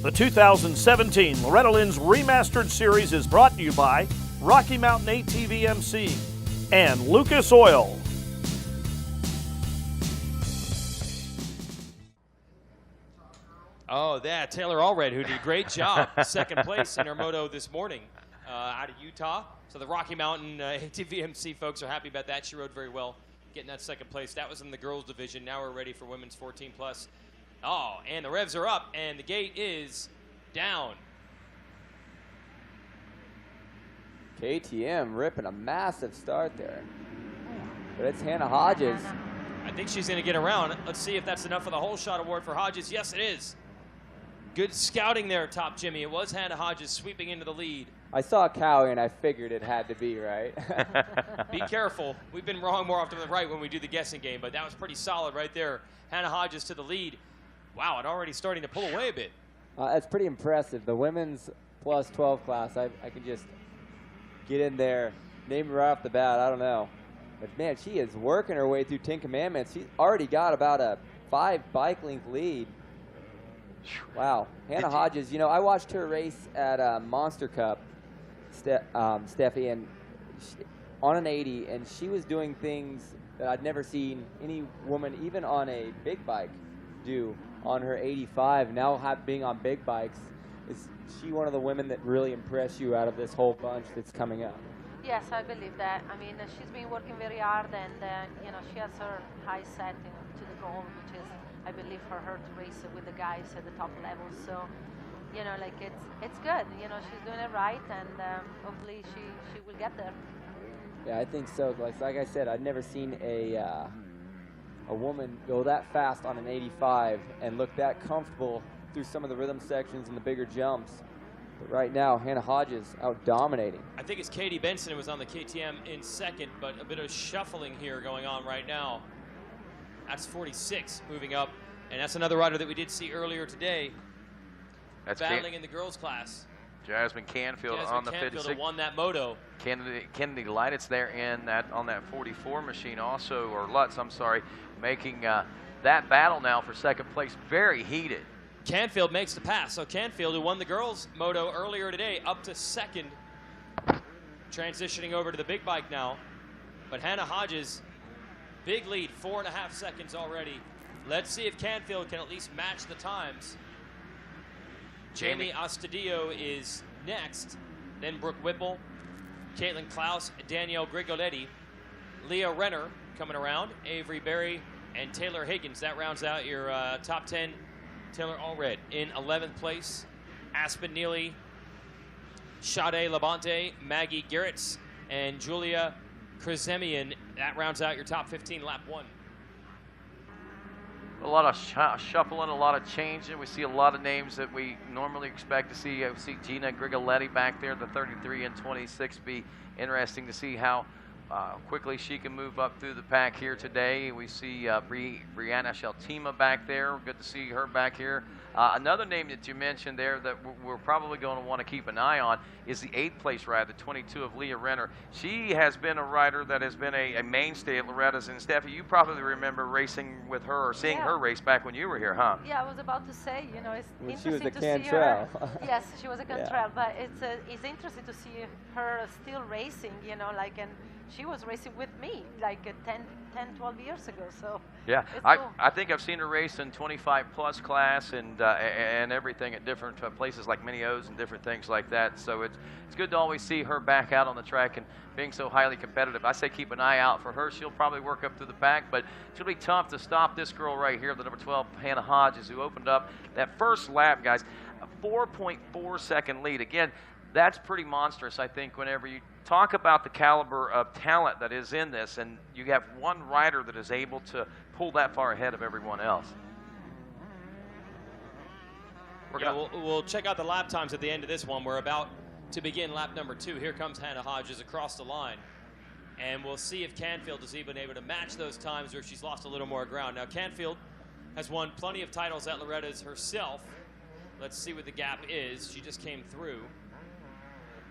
The 2017 Loretta Lynn's Remastered series is brought to you by Rocky Mountain ATV MC and Lucas Oil. Oh, that Taylor Allred, who did a great job, second place in her moto this morning out of Utah. So the Rocky Mountain ATV MC folks are happy about that. She rode very well, getting that second place. That was in the girls division. Now we're ready for women's 14 plus. Oh, and the revs are up, and the gate is down. KTM ripping a massive start there. But it's Hannah Hodges. I think she's going to get around. Let's see if that's enough for the whole shot award for Hodges. Yes, it is. Good scouting there, Top Jimmy. It was Hannah Hodges sweeping into the lead. I saw Cowie and I figured it had to be, right? Be careful. We've been wrong more often than right when we do the guessing game, but that was pretty solid right there. Hannah Hodges to the lead. Wow, it already starting to pull away a bit. That's pretty impressive. The women's plus 12 class, I can just get in there, name her right off the bat, I don't know. But man, she is working her way through 10 Commandments. She's already got about a 5 bike length lead. Wow. Hannah Hodges, you know, I watched her race at Monster Cup, Steffi, and on an 80, and she was doing things that I'd never seen any woman, even on a big bike, do on her 85. Now being on big bikes, is she one of the women that really impressed you out of this whole bunch that's coming up? Yes, I believe that. I mean, she's been working very hard, and you know, she has her high setting to the goal, which is, I believe, for her to race with the guys at the top level. So, you know, like it's good. You know, she's doing it right, and hopefully she will get there. Yeah, I think so. Like I said, I've never seen a woman go that fast on an 85 and look that comfortable through some of the rhythm sections and the bigger jumps. But right now, Hannah Hodges out dominating. I think it's Katie Benson who was on the KTM in second, but a bit of shuffling here going on right now. That's 46 moving up, and that's another rider that we did see earlier today. That's battling in the girls class. Jasmine Canfield on the 56. Won that moto. Kennedy Light's there on that 44 machine also, or Lutz, I'm sorry, making that battle now for second place very heated. Canfield makes the pass. So Canfield, who won the girls moto earlier today, up to second, transitioning over to the big bike now. But Hannah Hodges, big lead, 4.5 seconds already. Let's see if Canfield can at least match the times. Jamie Astudillo is next, then Brooke Whipple, Caitlin Klaus, Danielle Grigoletti, Leah Renner coming around, Avery Berry, and Taylor Higgins. That rounds out your top 10. Taylor Allred in 11th place, Aspen Neely, Sade Labonte, Maggie Garretts, and Julia Krzemian. That rounds out your top 15, lap 1. A lot of shuffling, a lot of changing. We see a lot of names that we normally expect to see. We see Gina Grigoletti back there, the 33 and 26. Be interesting to see how quickly she can move up through the pack here today. We see Brianna Sheltima back there. Good to see her back here. Another name that you mentioned there that we're probably going to want to keep an eye on is the 8th place rider, the 22 of Leah Renner. She has been a rider that has been a mainstay at Loretta's. And Steffi, you probably remember racing with her or seeing her race back when you were here, huh? Yeah, I was about to say, you know, it's when interesting to see her. Yes, she was a Cantrell, but it's interesting to see her still racing, you know, like, and she was racing with me like 10, 12 years ago. So yeah, cool. I think I've seen her race in 25 plus class and everything at different places like Mini O's and different things like that. So it's good to always see her back out on the track and being so highly competitive. I say keep an eye out for her. She'll probably work up through the pack, but it's going to be tough to stop this girl right here, the number 12, Hannah Hodges, who opened up that first lap, guys, a 4.4 second lead. Again, that's pretty monstrous, I think, whenever you talk about the caliber of talent that is in this, and you have one rider that is able to pull that far ahead of everyone else. We'll check out the lap times at the end of this one. We're about to begin lap number 2. Here comes Hannah Hodges across the line. And we'll see if Canfield has even able to match those times or if she's lost a little more ground. Now, Canfield has won plenty of titles at Loretta's herself. Let's see what the gap is. She just came through.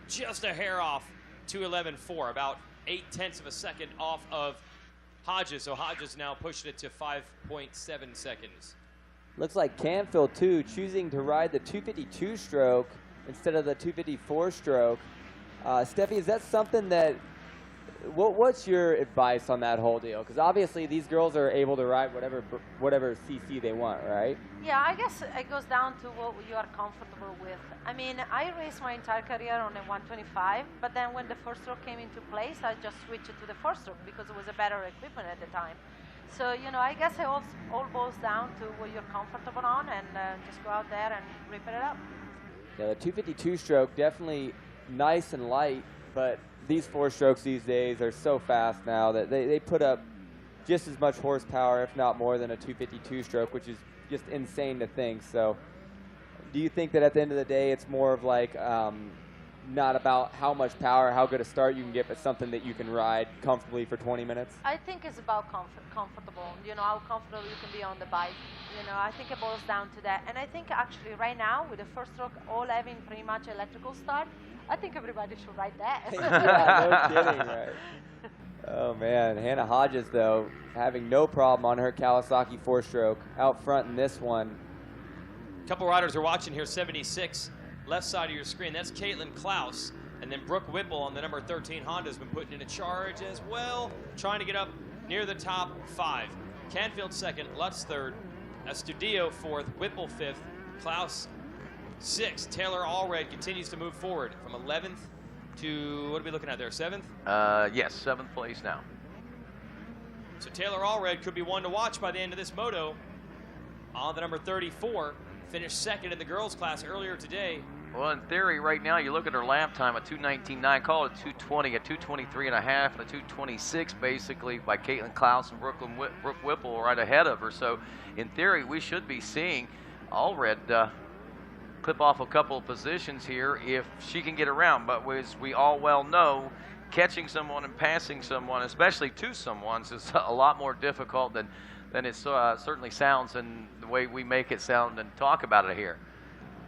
Just a hair off 2:11.4, about 0.8 of a second off of Hodges. So Hodges now pushing it to 5.7 seconds. Looks like Canfield, too, choosing to ride the 252 stroke instead of the 254 stroke. Steffi, is that something that, what's your advice on that whole deal? Because obviously these girls are able to ride whatever CC they want, right? Yeah, I guess it goes down to what you are comfortable with. I mean, I raced my entire career on a 125, but then when the four stroke came into place, I just switched it to the four stroke because it was a better equipment at the time. So, you know, I guess it all boils down to what you're comfortable on, and just go out there and rip it up. Yeah, the 252 stroke, definitely nice and light, but these four strokes these days are so fast now that they put up just as much horsepower, if not more, than a 252 stroke, which is just insane to think. So do you think that at the end of the day it's more of like not about how much power, how good a start you can get, but something that you can ride comfortably for 20 minutes? I think it's about comfortable, you know, how comfortable you can be on the bike. You know, I think it boils down to that. And I think actually right now, with the first stroke all having pretty much electrical start, I think everybody should ride that. Yeah, no kidding, right? Oh, man. Hannah Hodges, though, having no problem on her Kawasaki four-stroke out front in this one. A couple riders are watching here, 76, left side of your screen. That's Caitlin Klaus. And then Brooke Whipple on the number 13 Honda has been putting in a charge as well, trying to get up near the top 5. Canfield second, Lutz third, Estudillo fourth, Whipple fifth, Klaus sixth. Taylor Allred continues to move forward from 11th to, what are we looking at there, 7th? Yes, 7th place now. So Taylor Allred could be one to watch by the end of this moto. On the number 34, finished second in the girls class earlier today. Well, in theory, right now, you look at her lap time, a 2:19.9, call it a 2:20, a 2:23 and a half, and a 2:26 basically by Caitlin Klaus and Brooke Whipple right ahead of her. So, in theory, we should be seeing Allred clip off a couple of positions here if she can get around. But as we all well know, catching someone and passing someone, especially to someone, is a lot more difficult than it certainly sounds and the way we make it sound and talk about it here.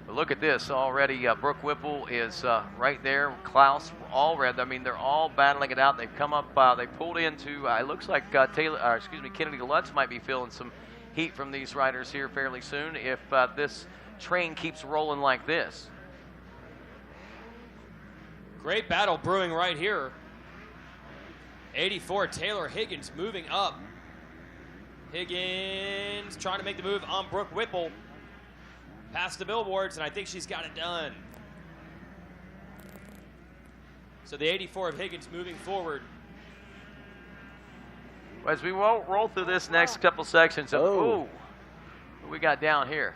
But look at this already. Brooke Whipple is right there. Klaus, Allred. I mean, they're all battling it out. They've come up. They pulled into. It looks like Kennedy Lutz might be feeling some heat from these riders here fairly soon if this train keeps rolling like this. Great battle brewing right here. 84, Taylor Higgins moving up. Higgins trying to make the move on Brooke Whipple. Past the billboards, and I think she's got it done. So the 84 of Higgins moving forward. As we roll through this next couple sections, what we got down here?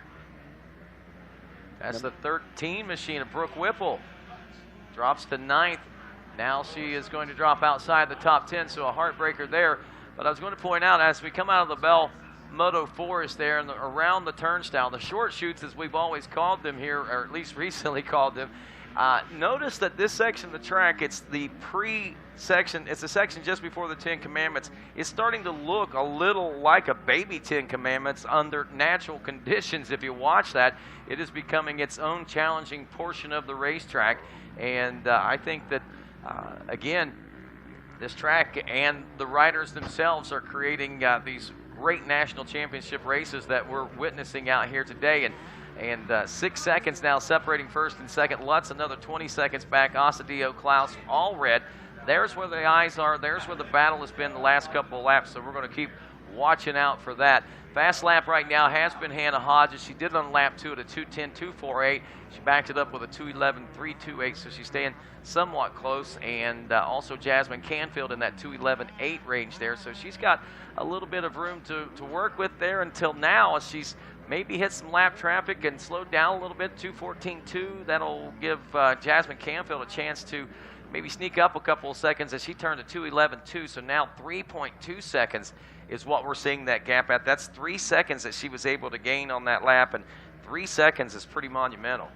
That's the 13 machine of Brooke Whipple. Drops to 9th. Now she is going to drop outside the top 10, so a heartbreaker there. But I was going to point out, as we come out of the Bell Moto Forest there and around the turnstile, the short chutes as we've always called them here, or at least recently called them, notice that this section of the track, it's the pre-section, it's the section just before the 10 Commandments. It's starting to look a little like a baby 10 Commandments under natural conditions. If you watch that, it is becoming its own challenging portion of the racetrack. And I think that, again, this track and the riders themselves are creating these great national championship races that we're witnessing out here today. And 6 seconds now separating first and second. Lutz another 20 seconds back. Estudillo, Klaus, Allred. There's where the eyes are. There's where the battle has been the last couple of laps. So we're going to keep watching out for that. Fast lap right now has been Hannah Hodges. She did on lap 2 at a 2:10.248. She backed it up with a 2:11.328, so she's staying somewhat close. And also Jasmine Canfield in that 2:11.8 range there. So she's got a little bit of room to work with there until now, as she's maybe hit some lap traffic and slowed down a little bit, 2:14.2. That'll give Jasmine Canfield a chance to maybe sneak up a couple of seconds as she turned to 2:11.2. So now 3.2 seconds is what we're seeing that gap at. That's 3 seconds that she was able to gain on that lap, and 3 seconds is pretty monumental.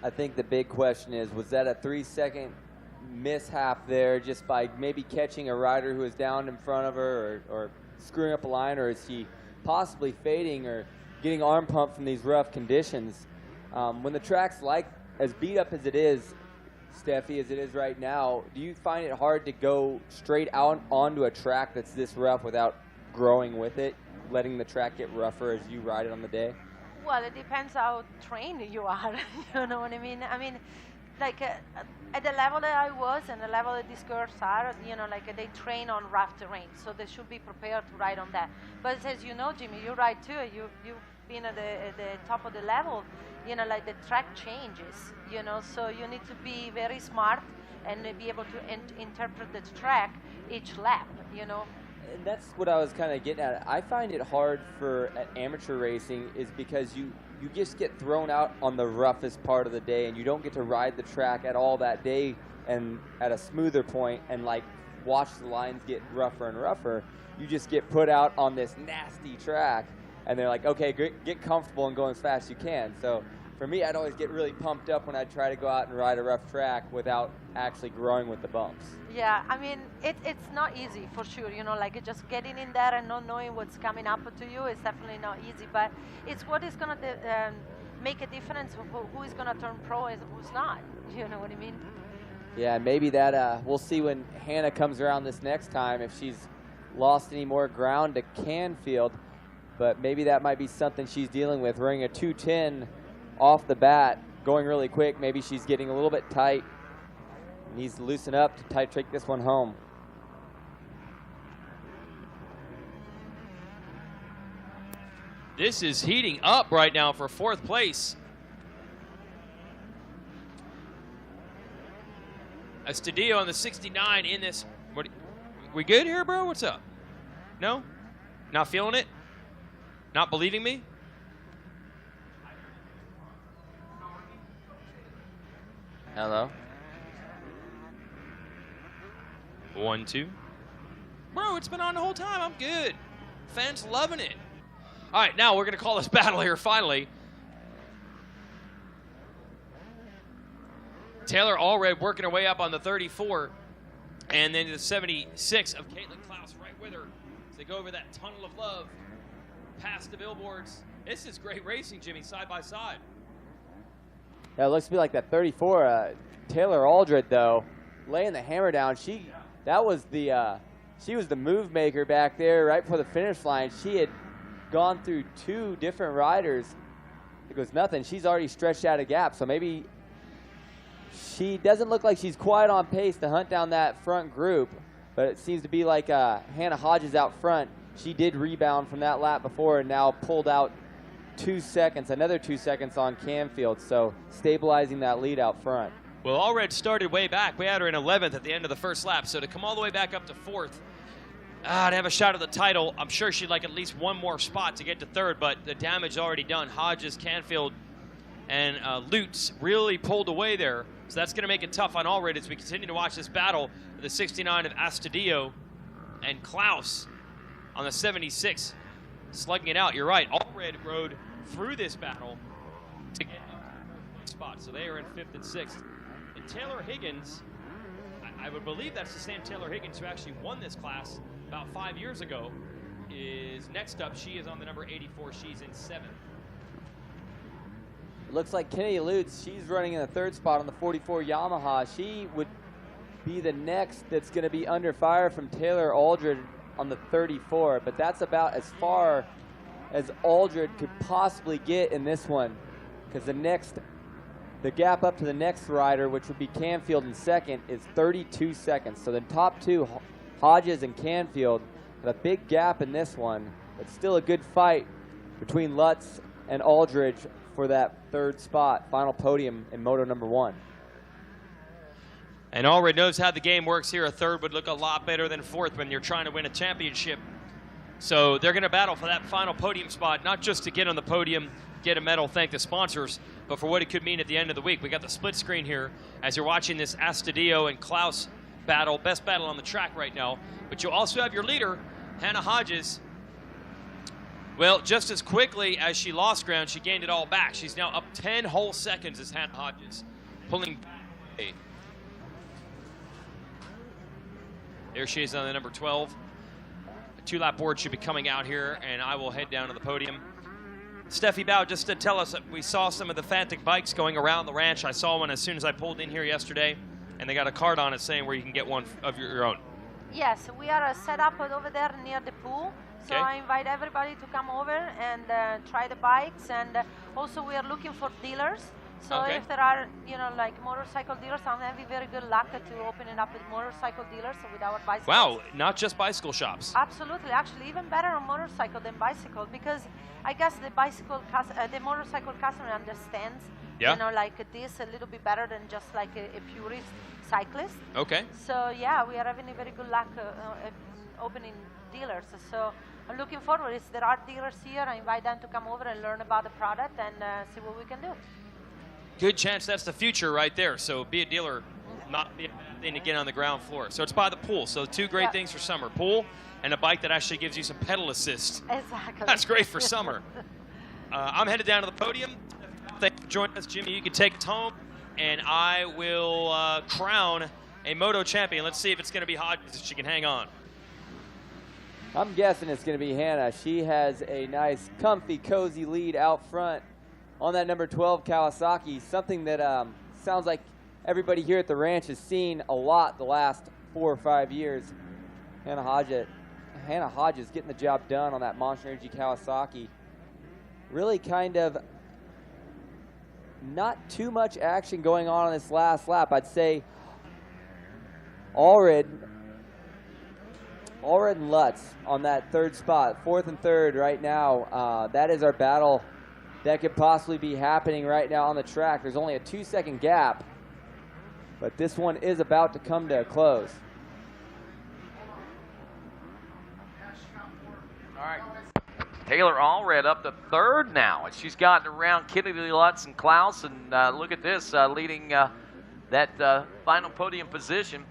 I think the big question is, was that a 3-second mishap there just by maybe catching a rider who was down in front of her or screwing up a line, or is she possibly fading or getting arm pumped from these rough conditions? When the track's like as beat up as it is, Steffi, as it is right now, do you find it hard to go straight out onto a track that's this rough without growing with it, letting the track get rougher as you ride it on the day? Well, it depends how trained you are. You know what I mean? I mean, like at the level that I was and the level that these girls are, you know, like they train on rough terrain, so they should be prepared to ride on that. But as you know, Jimmy, you ride too. You've been at the top of the level. You know, like the track changes. You know, so you need to be very smart and be able to interpret the track each lap. You know. And that's what I was kind of getting at. I find it hard for amateur racing is because you just get thrown out on the roughest part of the day and you don't get to ride the track at all that day and at a smoother point and like watch the lines get rougher and rougher. You just get put out on this nasty track and they're like, okay, get comfortable and go as fast as you can. So for me, I'd always get really pumped up when I'd try to go out and ride a rough track without actually growing with the bumps. Yeah, I mean, it's not easy for sure, you know, like just getting in there and not knowing what's coming up to you is definitely not easy, but it's what is going to make a difference of who is going to turn pro and who's not, you know what I mean? Yeah, maybe that, we'll see when Hannah comes around this next time if she's lost any more ground to Canfield, but maybe that might be something she's dealing with, running a 210 off the bat, going really quick. Maybe she's getting a little bit tight. Needs to loosen up to take this one home. This is heating up right now for 4th place. Estadio on the 69 in this. We good here, bro? What's up? No? Not feeling it? Not believing me? Hello? 1, 2. Bro, it's been on the whole time. I'm good. Fans loving it. All right, now we're going to call this battle here finally. Taylor Allred working her way up on the 34. And then the 76 of Caitlin Klaus right with her as they go over that tunnel of love past the billboards. This is great racing, Jimmy, side by side. Yeah, it looks to be like that 34. Taylor Allred, though, laying the hammer down. She was the move maker back there right before the finish line. She had gone through 2 different riders. It was nothing. She's already stretched out a gap, so maybe she doesn't look like she's quite on pace to hunt down that front group, but it seems to be like Hannah Hodges out front. She did rebound from that lap before and now pulled out 2 seconds, another 2 seconds on Canfield, so stabilizing that lead out front. Well, Allred started way back. We had her in 11th at the end of the first lap, so to come all the way back up to 4th, to have a shot at the title, I'm sure she'd like at least one more spot to get to 3rd, but the damage already done. Hodges, Canfield, and Lutz really pulled away there, so that's going to make it tough on Allred as we continue to watch this battle. The 69 of Estadio and Klaus on the 76, slugging it out. You're right, Allred rode through this battle to get up to spot, so they are in 5th and 6th. And Taylor Higgins, I would believe that's the same Taylor Higgins who actually won this class about 5 years ago, is next up. She is on the number 84. She's in 7th. Looks like Kennedy Lutz, she's running in the 3rd spot on the 44 Yamaha. She would be the next that's going to be under fire from Taylor Allred on the 34, but that's about as far as Allred could possibly get in this one, because the gap up to the next rider, which would be Canfield in 2nd, is 32 seconds. So the top 2, Hodges and Canfield, have a big gap in this one, but still a good fight between Lutz and Aldridge for that 3rd spot, final podium in Moto number 1. And Allred knows how the game works here. A 3rd would look a lot better than 4th when you're trying to win a championship. So they're going to battle for that final podium spot, not just to get on the podium, get a medal, thank the sponsors, but for what it could mean at the end of the week. We got the split screen here as you're watching this Estadio and Klaus battle, best battle on the track right now. But you also have your leader, Hannah Hodges. Well, just as quickly as she lost ground, she gained it all back. She's now up 10 whole seconds as Hannah Hodges, pulling back. There she is on the number 12. The 2-lap board should be coming out here, and I will head down to the podium. Steffi Bow, just to tell us that we saw some of the Fantic bikes going around the ranch. I saw one as soon as I pulled in here yesterday, and they got a card on it saying where you can get one of your own. Yes, we are set up over there near the pool, So Okay. I invite everybody to come over and try the bikes. And also we are looking for dealers. So Okay. if there are, you know, like motorcycle dealers, I'm having very good luck to open it up with motorcycle dealers with our bicycles. Wow, not just bicycle shops. Absolutely, actually, even better on motorcycle than bicycle, because I guess the the motorcycle customer understands, Yeah. you know, like this a little bit better than just like a purist cyclist. Okay. So yeah, we are having a very good luck opening dealers. So I'm looking forward. If there are dealers here, I invite them to come over and learn about the product and see what we can do. Good chance that's the future right there. So be a dealer, not be a bad thing to get on the ground floor. So it's by the pool. So two great Yeah. things for summer: pool and a bike that actually gives you some pedal assist. Exactly. That's great for summer. I'm headed down to the podium. Thanks for joining us, Jimmy. You can take us home, and I will crown a Moto champion. Let's see if it's going to be Hodges if she can hang on. I'm guessing it's going to be Hannah. She has a nice, comfy, cozy lead out front on that number 12 Kawasaki, something that sounds like everybody here at the ranch has seen a lot the last 4 or 5 years. Hannah Hodges getting the job done on that Monster Energy Kawasaki. Really kind of not too much action going on this last lap. I'd say Allred and Lutz on that third spot, fourth and third right now. That is our battle that could possibly be happening right now on the track. There's only a 2-second gap, but this one is about to come to a close. All right. Taylor Allred up to third now, and she's gotten around Kennedy Lutz and Klaus, and look at this, leading that final podium position.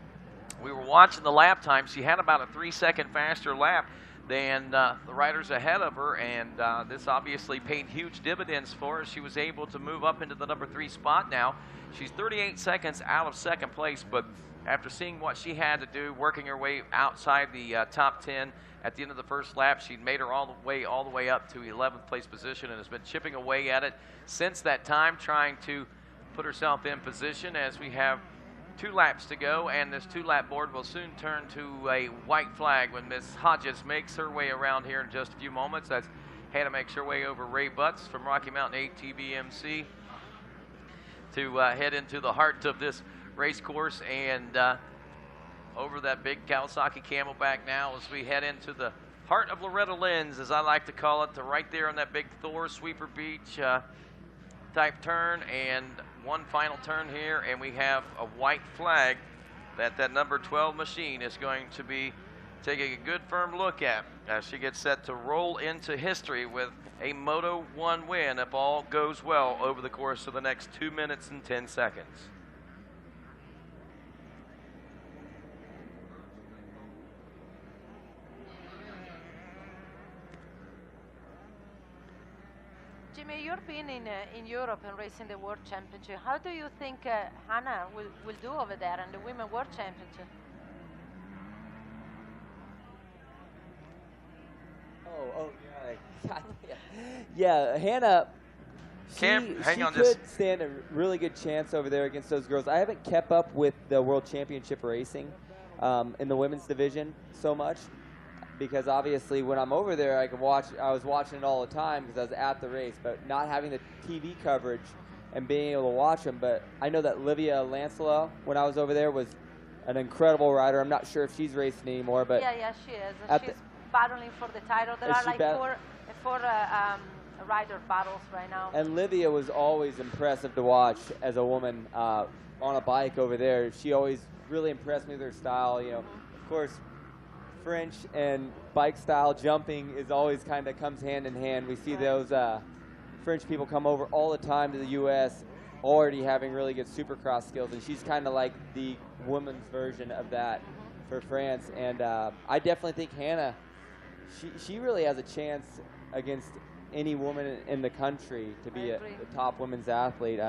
We were watching the lap time. She had about a 3-second faster lap than the riders ahead of her, and this obviously paid huge dividends for her. She was able to move up into the number 3 spot now. She's 38 seconds out of second place, but after seeing what she had to do, working her way outside the top 10 at the end of the first lap, she'd made her all the way up to 11th place position and has been chipping away at it since that time, trying to put herself in position as we have 2 laps to go, and this 2-lap board will soon turn to a white flag when Miss Hodges makes her way around here in just a few moments. That's Hannah makes her way over Ray Butts from Rocky Mountain ATVMC to head into the heart of this race course, and over that big Kawasaki Camelback now as we head into the heart of Loretta Lynn's, as I like to call it, to right there on that big Thor Sweeper Beach type turn, and one final turn here, and we have a white flag that number 12 machine is going to be taking a good firm look at as she gets set to roll into history with a Moto 1 win if all goes well over the course of the next 2 minutes and 10 seconds. Jimmy, you've been in Europe and racing the World Championship. How do you think Hannah will do over there in the Women World Championship? Yeah, Hannah, Cam, hang she on could just- stand a really good chance over there against those girls. I haven't kept up with the World Championship racing in the women's division so much, because obviously when I'm over there, I was watching it all the time because I was at the race, but not having the TV coverage and being able to watch them. But I know that Livia Lancelot, when I was over there, was an incredible rider. I'm not sure if she's racing anymore, but Yeah, she is. at She's battling for the title. There Is are she like bat- four rider battles right now. And Livia was always impressive to watch as a woman on a bike over there. She always really impressed me with her style. You know, of course, French and bike style jumping is always kind of comes hand in hand. We see those French people come over all the time to the U.S. already having really good supercross skills, and she's kind of like the women's version of that for France. And I definitely think Hannah, she really has a chance against any woman in the country to be a top women's athlete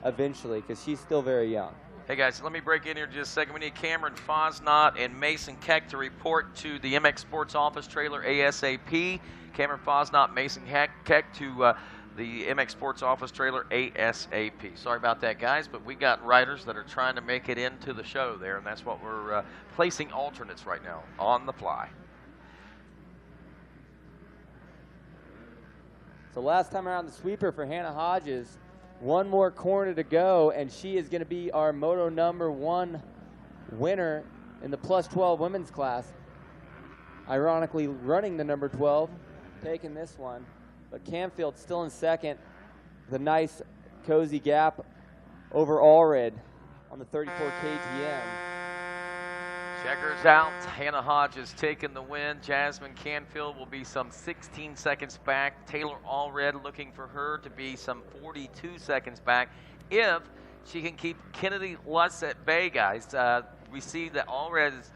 eventually, because she's still very young. Hey guys, let me break in here just a second. We need Cameron Fosnot and Mason Keck to report to the MX Sports office trailer ASAP. Cameron Fosnot, Mason Keck to the MX Sports office trailer ASAP. Sorry about that, guys, but we got riders that are trying to make it into the show there, and that's what we're placing alternates right now on the fly. So last time around the sweeper for Hannah Hodges. One more corner to go, and she is going to be our Moto #1 winner in the plus 12 women's class. Ironically, running the number 12, taking this one. But Canfield still in second. The nice, cozy gap over Allred on the 34 KTM. Checkers out. Hannah Hodges taking the win. Jasmine Canfield will be some 16 seconds back. Taylor Allred looking for her to be some 42 seconds back if she can keep Kennedy Lutz at bay, guys. We see that Allred is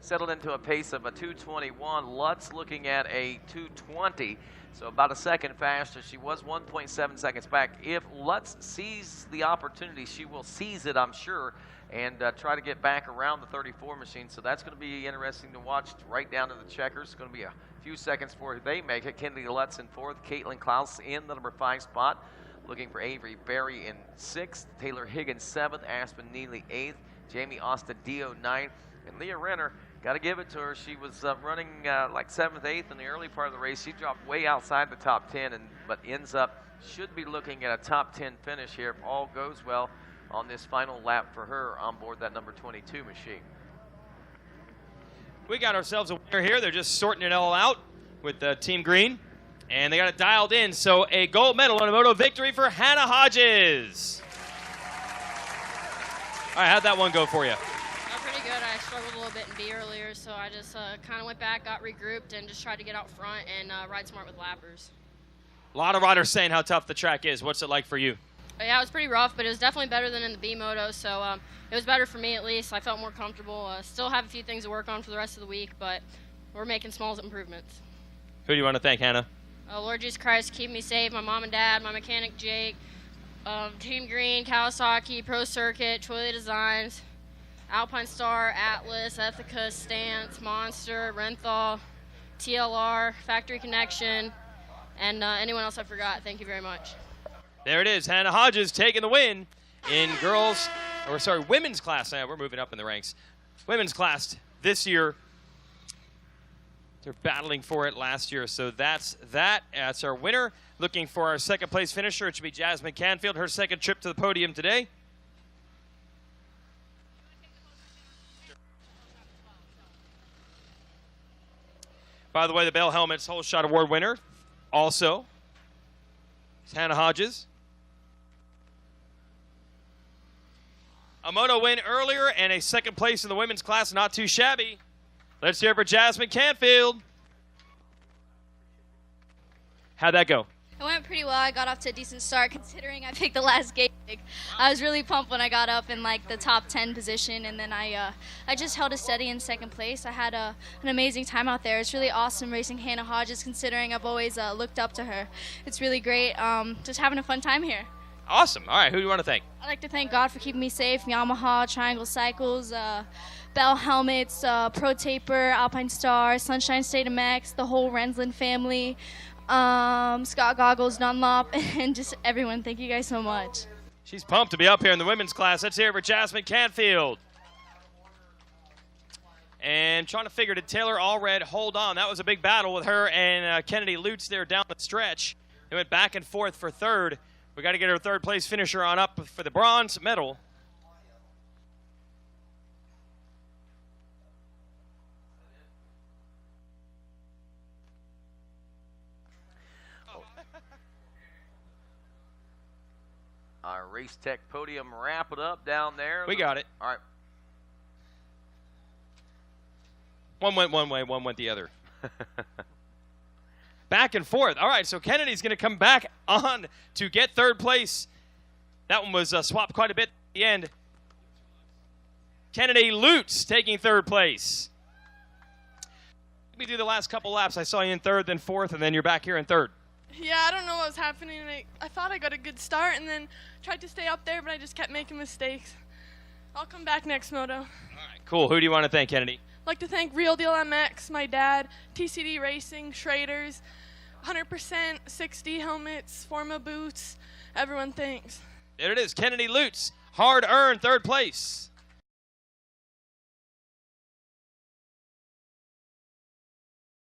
settled into a pace of a 2:21. Lutz looking at a 2:20, so about a second faster. She was 1.7 seconds back. If Lutz sees the opportunity, she will seize it, I'm sure, and try to get back around the 34 machine. So that's going to be interesting to watch right down to the checkers. It's going to be a few seconds before they make it. Kennedy Lutz in 4th, Caitlin Klaus in the number 5 spot, looking for Avery Berry in 6th, Taylor Higgins 7th, Aspen Neely 8th, Jamie Ostadio 9th, and Leah Renner, got to give it to her. She was running like 7th, 8th in the early part of the race. She dropped way outside the top 10, but ends up, should be looking at a top 10 finish here if all goes well on this final lap for her on board that number 22 machine. We got ourselves a winner here. They're just sorting it all out with Team Green, and they got it dialed in. So a gold medal and a Moto victory for Hannah Hodges. All right, how'd that one go for you? Pretty good. I struggled a little bit in B earlier, so I just kind of went back, got regrouped, and just tried to get out front and ride smart with lappers. A lot of riders saying how tough the track is. What's it like for you? Yeah, it was pretty rough, but it was definitely better than in the B Moto, so it was better for me at least. I felt more comfortable. Still have a few things to work on for the rest of the week, but we're making small improvements. Who do you want to thank, Hannah? Lord Jesus Christ, keep me safe, my mom and dad, my mechanic Jake, Team Green, Kawasaki, Pro Circuit, Twilly Designs, Alpine Star, Atlas, Ethica, Stance, Monster, Renthal, TLR, Factory Connection, and anyone else I forgot. Thank you very much. There it is. Hannah Hodges taking the win in women's class. We're moving up in the ranks. Women's class this year. They're battling for it last year. So that's that. That's our winner. Looking for our second place finisher. It should be Jasmine Canfield, her second trip to the podium today. By the way, the Bell Helmets Whole Shot Award winner also is Hannah Hodges. A Moto win earlier and a second place in the women's class, not too shabby. Let's hear it for Jasmine Canfield. How'd that go? It went pretty well. I got off to a decent start considering I picked the last gate pick. I was really pumped when I got up in like the top 10 position, and then I just held it steady in second place. I had an amazing time out there. It's really awesome racing Hannah Hodges considering I've always looked up to her. It's really great. Just having a fun time here. Awesome. All right, who do you want to thank? I'd like to thank God for keeping me safe. Yamaha, Triangle Cycles, Bell Helmets, Pro Taper, Alpine Star, Sunshine State MX, the whole Rensland family, Scott Goggles, Dunlop, and just everyone. Thank you guys so much. She's pumped to be up here in the women's class. Let's hear it for Jasmine Canfield. And trying to figure, did Taylor Allred hold on? That was a big battle with her and Kennedy Lutz there down the stretch. They went back and forth for third. We got to get our third place finisher on up for the bronze medal. Our Race Tech Podium wrap it up down there. We got it. All right. One went one way, one went the other. Back and forth. All right, so Kennedy's going to come back on to get third place. That one was swapped quite a bit at the end. Kennedy Lutz taking third place. Let me do the last couple laps. I saw you in third, then fourth, and then you're back here in third. Yeah, I don't know what was happening. I thought I got a good start and then tried to stay up there, but I just kept making mistakes. I'll come back next moto. All right, cool. Who do you want to thank, Kennedy? I'd like to thank Real Deal MX, my dad, TCD Racing, Schrader's, 100% 60 helmets, Forma boots, everyone thanks. There it is, Kennedy Lutz, hard-earned third place.